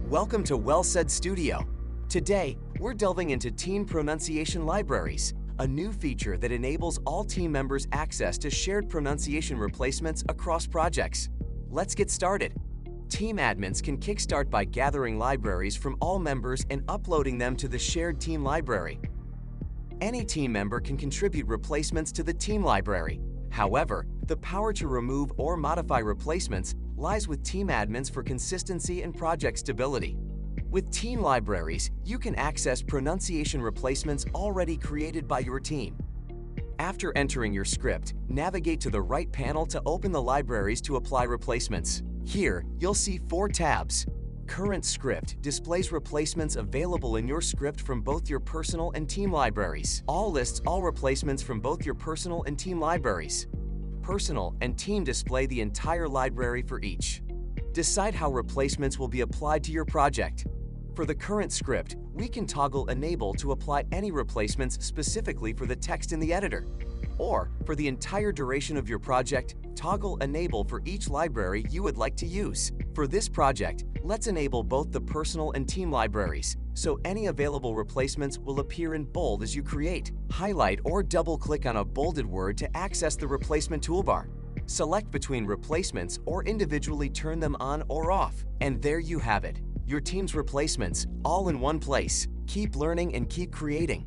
Welcome to Well Said Studio. Today, we're delving into Team Pronunciation Libraries, a new feature that enables all team members access to shared pronunciation replacements across projects. Let's get started. Team admins can kickstart by gathering libraries from all members and uploading them to the shared team library. Any team member can contribute replacements to the team library. However, the power to remove or modify replacements lies with team admins for consistency and project stability. With team libraries, you can access pronunciation replacements already created by your team. After entering your script, navigate to the right panel to open the libraries to apply replacements. Here, you'll see 4 tabs. Current Script displays replacements available in your script from both your personal and team libraries. All lists all replacements from both your personal and team libraries. Personal and team display the entire library for each. Decide how replacements will be applied to your project. For the current script, we can toggle Enable to apply any replacements specifically for the text in the editor. Or, for the entire duration of your project, toggle Enable for each library you would like to use. For this project, let's enable both the personal and team libraries, so any available replacements will appear in bold as you create. Highlight or double-click on a bolded word to access the replacement toolbar. Select between replacements or individually turn them on or off. And there you have it, your team's replacements, all in one place. Keep learning and keep creating.